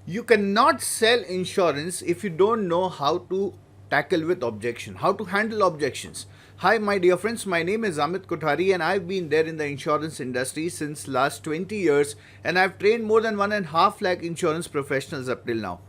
You cannot sell insurance if you don't know how to tackle with objection, how to handle objections. Hi, my dear friends. My name is Amit Kothari, and I've been there in the insurance industry since last 20 years, and I've trained more than 1.5 lakh insurance professionals up till now.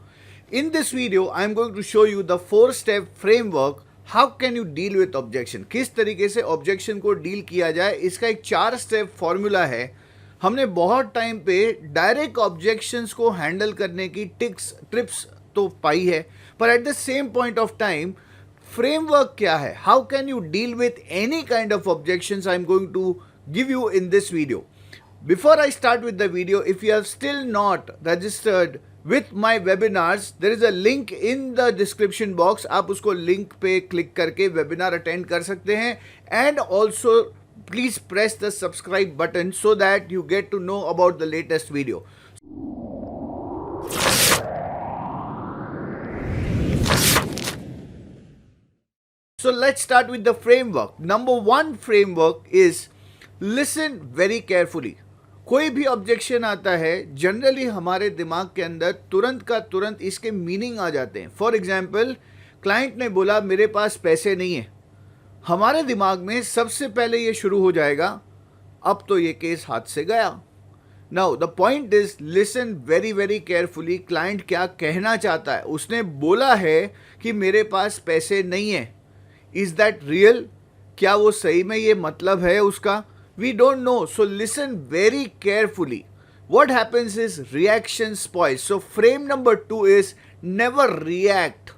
In this video, I'm going to show you the 4-step framework. How can you deal with objection? किस तरीके से objection को deal किया जाए, इसका एक 4 step formula है. हमने बहुत टाइम पे डायरेक्ट ऑब्जेक्शंस को हैंडल करने की ट्रिप्स तो पाई है, पर at the same point of time framework क्या है, how can you deal with any kind of objections, I am going to give you in this video. Before I start with the video, if you have still not registered with my webinars, there is a link in the description box. आप उसको link पे click करके webinar attend कर सकते हैं. And also please press the subscribe button so that you get to know about the latest video. So let's start with the framework. Number 1 framework is listen very carefully. कोई भी objection आता है, generally हमारे दिमाग के अंदर तुरंत का तुरंत इसके मीनिंग आ जाते हैं. फॉर एग्जाम्पल, क्लाइंट ने बोला मेरे पास पैसे नहीं है. हमारे दिमाग में सबसे पहले ये शुरू हो जाएगा, अब तो ये केस हाथ से गया. Now the point is listen very very carefully. Client क्या कहना चाहता है? उसने बोला है कि मेरे पास पैसे नहीं है. Is that real? क्या वो सही में ये मतलब है उसका? We don't know. So listen very carefully. what happens is reaction spoils. so frame number 2 is never react.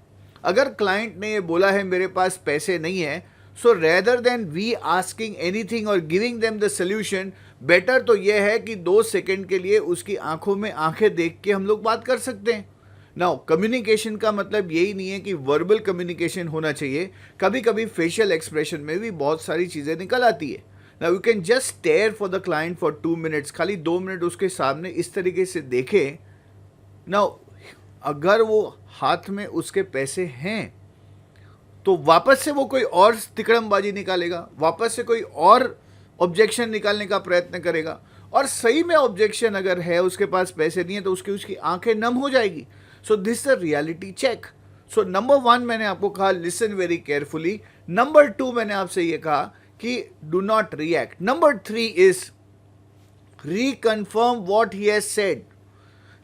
अगर क्लाइंट ने ये बोला है मेरे पास पैसे नहीं है, so rather than we asking anything और giving them the solution, better तो यह है कि 2 सेकंड के लिए उसकी आंखों में आंखें देख के हम लोग बात कर सकते हैं. नाउ कम्युनिकेशन का मतलब यही नहीं है कि वर्बल कम्युनिकेशन होना चाहिए. कभी कभी फेशियल एक्सप्रेशन में भी बहुत सारी चीज़ें निकल आती है. Now you can just stare for the client for 2 minutes. खाली 2 मिनट उसके सामने इस तरीके से देखे. नाउ अगर वो हाथ में उसके पैसे हैं तो वापस से वो कोई और तिकड़मबाजी निकालेगा, वापस से कोई और ऑब्जेक्शन निकालने का प्रयत्न करेगा. और सही में ऑब्जेक्शन अगर है, उसके पास पैसे नहीं है, तो उसकी आंखें नम हो जाएगी. So this the reality check. So number 1 मैंने आपको कहा लिसन वेरी केयरफुली. नंबर 2 मैंने आपसे ये कहा कि do not react. Number 3 is reconfirm what he has said.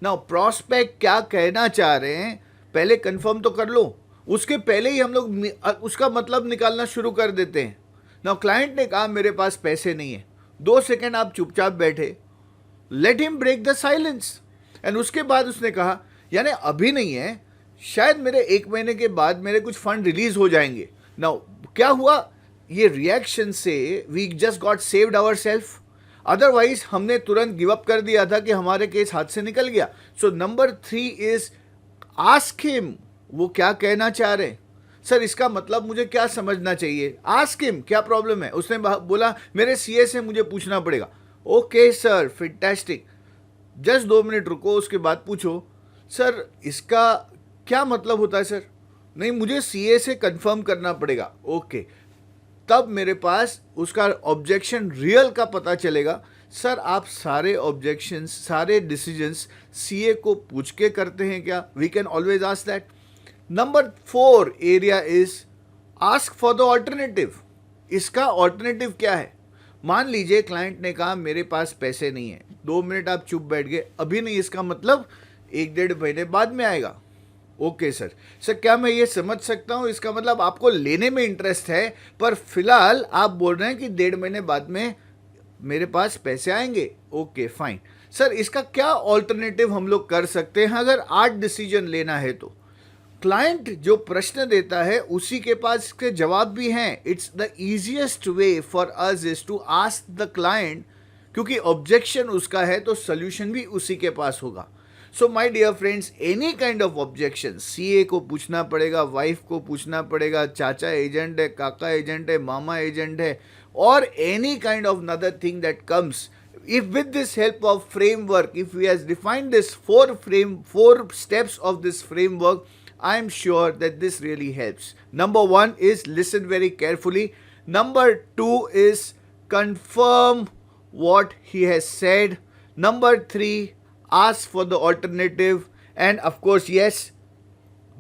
Now prospect क्या कहना चाह रहे हैं पहले कंफर्म तो कर लो. उसके पहले ही हम लोग उसका मतलब निकालना शुरू कर देते हैं. नाउ क्लाइंट ने कहा मेरे पास पैसे नहीं है. 2 सेकंड आप चुपचाप बैठे, let him break the silence. And उसके बाद उसने कहा यानी अभी नहीं है, शायद मेरे 1 महीने के बाद मेरे कुछ फंड रिलीज हो जाएंगे. नाउ क्या हुआ, ये रिएक्शन से we just got saved our self. Otherwise हमने तुरंत गिव अप कर दिया था कि हमारे केस हाथ से निकल गया. So number 3 is ask him, वो क्या कहना चाह रहे हैं. सर इसका मतलब मुझे क्या समझना चाहिए? आस्क हिम क्या प्रॉब्लम है. उसने बोला मेरे सीए से मुझे पूछना पड़ेगा. Okay sir, fantastic, just 2 minute रुको, उसके बाद पूछो सर इसका क्या मतलब होता है. सर नहीं, मुझे सीए से कंफर्म करना पड़ेगा. ओके, तब मेरे पास उसका ऑब्जेक्शन रियल का पता चलेगा. सर आप सारे ऑब्जेक्शंस, सारे डिसीजंस सीए को पूछ के करते हैं क्या? We can always ask that. Number 4 area is ask for the alternative. इसका ऑल्टरनेटिव क्या है? मान लीजिए क्लाइंट ने कहा मेरे पास पैसे नहीं है. 2 मिनट आप चुप बैठ गए, अभी नहीं, इसका मतलब 1-1.5 महीने बाद में आएगा. ओके सर, क्या मैं ये समझ सकता हूँ, इसका मतलब आपको लेने में इंटरेस्ट है, पर फिलहाल आप बोल रहे हैं कि 1.5 महीने बाद में मेरे पास पैसे आएंगे. ओके फाइन सर, इसका क्या ऑल्टरनेटिव हम लोग कर सकते हैं अगर आज डिसीजन लेना है तो? क्लाइंट जो प्रश्न देता है उसी के पास इसके जवाब भी हैं. It's the easiest way for us is to ask the client, क्योंकि ऑब्जेक्शन उसका है तो सोल्यूशन भी उसी के पास होगा. So my dear friends, any kind of objection सीए को पूछना पड़ेगा, वाइफ को पूछना पड़ेगा, चाचा एजेंट है, काका एजेंट है, मामा एजेंट है, और any kind of another thing that comes. If with this help of framework, if we has defined this 4 steps of this framework, I am sure that this really helps. Number 1 is listen very carefully. Number 2 is confirm what he has said. Number 3, ask for the alternative. End of course yes,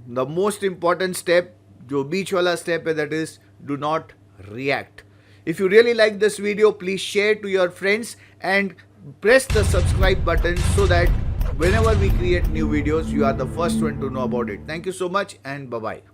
the most important step जो बीच वाला step है, that is do not react. If you really like this video, please share to your friends and press the subscribe button so that whenever we create new videos, you are the first one to know about it. Thank you so much and bye-bye.